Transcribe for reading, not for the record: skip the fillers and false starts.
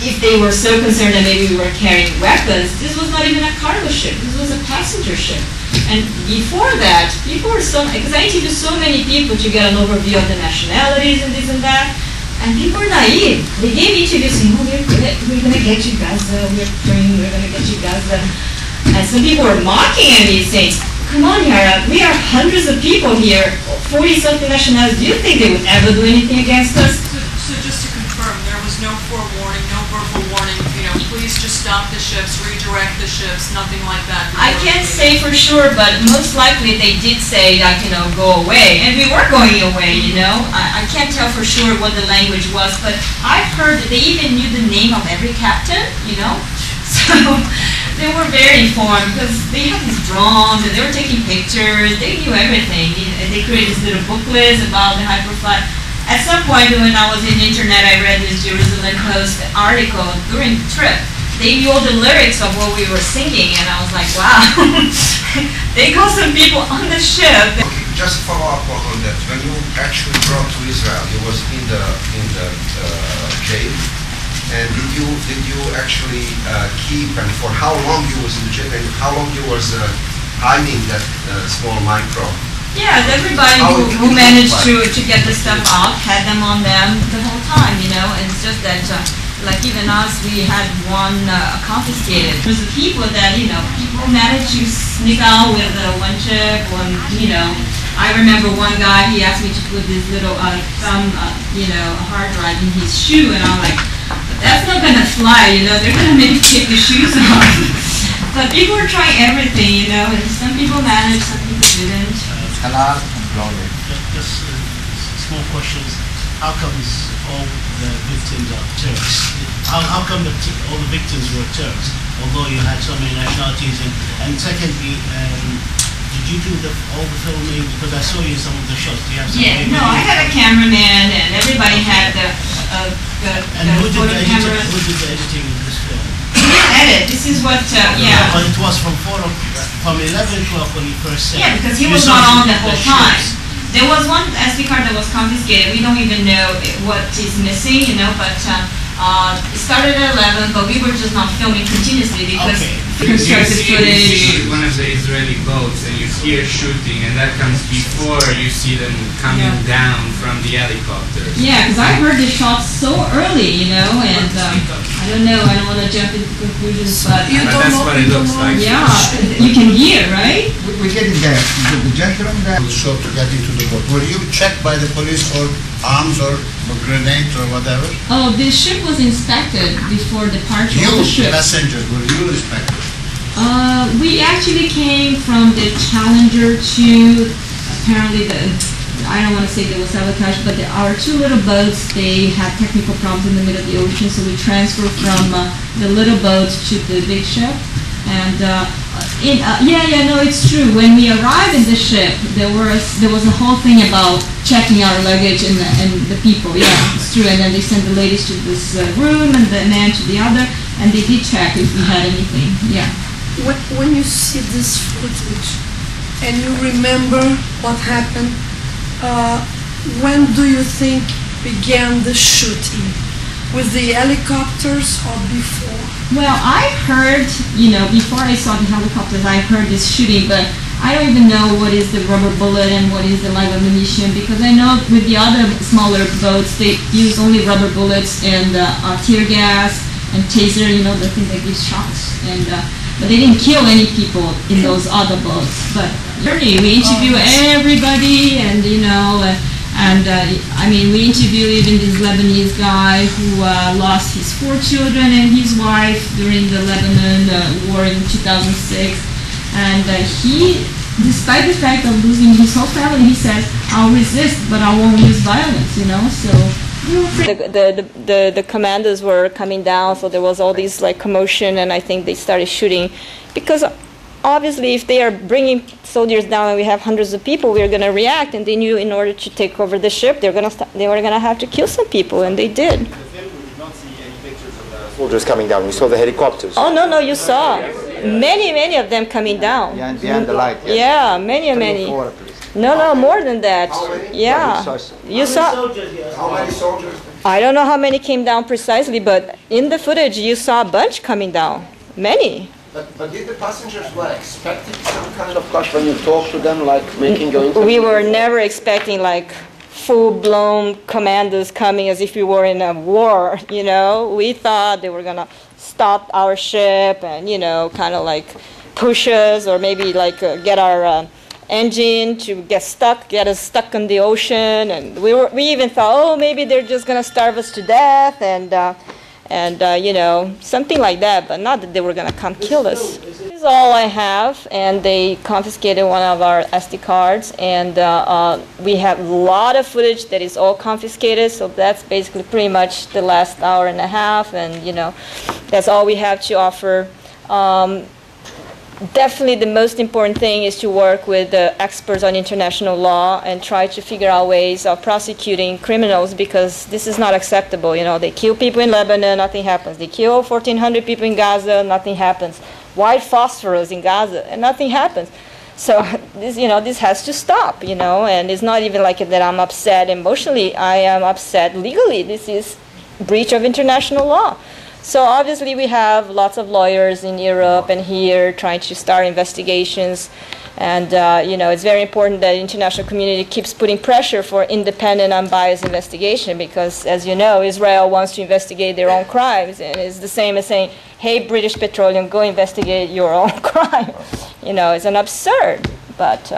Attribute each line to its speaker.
Speaker 1: if they were so concerned that maybe we were carrying weapons, this was not even a cargo ship. This was a passenger ship. And before that, people were so, because I interviewed so many people to get an overview of the nationalities and this and that, and people were naive. They gave interviews saying, oh, we're going to get you Gaza, we're praying, we're going to get you Gaza. And some people were mocking at me saying, come on, Iara, we are hundreds of people here, 40-something nationalities. Do you think they would ever do anything against us?
Speaker 2: So just to confirm, there was no forewarning, no verbal warning, please just stop the ships, redirect the ships, nothing like that?
Speaker 1: I can't say for sure, but most likely they did say that, go away. And we were going away, I can't tell for sure what the language was, but I've heard that they even knew the name of every captain, So they were very informed because they had these drones and they were taking pictures, they knew everything. They created these little booklets about the hyperflight. At some point when I was in the internet, I read this Jerusalem Post article during the trip. They knew all the lyrics of what we were singing, and I was like, wow. They called some people on the ship.
Speaker 3: Okay, just follow up on that. When you actually brought to Israel, you was in the jail, and did you actually keep, and for how long you was in the jail, and how long you was hiding that small micro?
Speaker 1: Yes, everybody who managed to get the stuff out had them on them the whole time, and it's just that, like even us, we had one confiscated. There's people that, people managed to sneak out with one chip, I remember one guy, he asked me to put this little thumb, hard drive in his shoe, and I'm like, that's not gonna fly, they're gonna make me take the shoes off. But people were trying everything, and some people managed, some people didn't.
Speaker 4: Halal and blockaded.
Speaker 5: Just small questions. How comes all the victims are Turks? How come all the victims were Turks, although you had so many nationalities? And secondly, did you do all the filming? Because I saw you in some of the shots. Do you have some?
Speaker 1: Yeah, no, I had a cameraman, and everybody had the
Speaker 5: who did the editing of this film?
Speaker 1: Edit. This is what, yeah.
Speaker 5: But it was from 11 o'clock when you first said.
Speaker 1: Yeah, because he was not on the whole time. There was one SD card that was confiscated. We don't even know what is missing, but it started at 11, but we were just not filming continuously because
Speaker 6: you see one of the Israeli boats and you hear shooting, and that comes before you see them coming down from the helicopters.
Speaker 1: Yeah, because I heard the shots so early, and I don't know, I don't want to jump into conclusions, but
Speaker 6: that's what it looks like.
Speaker 1: Yeah, you can hear, right?
Speaker 4: We're getting there. The gentleman that was shot to get into the boat, were you checked by the police for arms or grenades or whatever?
Speaker 1: Oh, the ship was inspected before departure.
Speaker 4: You,
Speaker 1: the ship.
Speaker 4: passengers, were you inspected?
Speaker 1: We actually came from the Challenger to, apparently I don't want to say there was sabotage, but our two little boats, they had technical problems in the middle of the ocean, so we transferred from the little boat to the big ship. And no, it's true. When we arrived in the ship, there was a whole thing about checking our luggage and the people. Yeah, it's true. And then they sent the ladies to this room and the man to the other, and they did check if we had anything. Yeah.
Speaker 7: When you see this footage and you remember what happened, when do you think began the shooting? With the helicopters or before?
Speaker 1: Well, I heard, before I saw the helicopters, I heard this shooting, but I don't even know what is the rubber bullet and what is the live ammunition, because I know with the other smaller boats, they use only rubber bullets and tear gas and taser, the thing that gives shocks. But they didn't kill any people in those other boats. But we interview everybody, and we interviewed even this Lebanese guy who lost his 4 children and his wife during the Lebanon war in 2006. And he, despite the fact of losing his whole family, he says, I'll resist, but I won't use violence, so. The commandos were coming down, so there was all these commotion, and I think they started shooting because obviously if they are bringing soldiers down and we have hundreds of people, we're going to react, and they knew in order to take over the ship they were going to have to kill some people, and they did.
Speaker 8: In the film we did not see any pictures of the soldiers coming down. We saw the helicopters.
Speaker 1: Oh no, you saw many of them coming down.
Speaker 4: Behind the light. Yes.
Speaker 1: Yeah, many. No, more than that.
Speaker 3: How many?
Speaker 1: Yeah. You saw.
Speaker 3: How many soldiers?
Speaker 1: I don't know how many came down precisely, but in the footage you saw a bunch coming down. Many.
Speaker 8: But did the passengers were expecting some kind of clash when you talk to them, like making your interview?
Speaker 1: We were never expecting like full-blown commandos coming as if we were in a war, you know. We thought they were going to stop our ship and, you know, kind of like push us or maybe like get our engine to get us stuck in the ocean. And we even thought, oh, maybe they're just going to starve us to death and you know, something like that, but not that they were going to come kill us. This is all I have, and they confiscated one of our SD cards, and we have a lot of footage that is all confiscated, so that's basically pretty much the last hour and a half, and you know, that's all we have to offer. Definitely the most important thing is to work with the experts on international law and try to figure out ways of prosecuting criminals, because this is not acceptable. You know, they kill people in Lebanon, nothing happens. They kill 1,400 people in Gaza, nothing happens. White phosphorus in Gaza, and nothing happens. So this, you know, this has to stop, you know, and it's not even like that I'm upset emotionally. I am upset legally. This is breach of international law. So obviously we have lots of lawyers in Europe and here trying to start investigations, and you know, it's very important that the international community keeps putting pressure for independent, unbiased investigation, because as you know, Israel wants to investigate their own crimes, and it's the same as saying, hey, British Petroleum, go investigate your own crime. You know, it's an absurd, but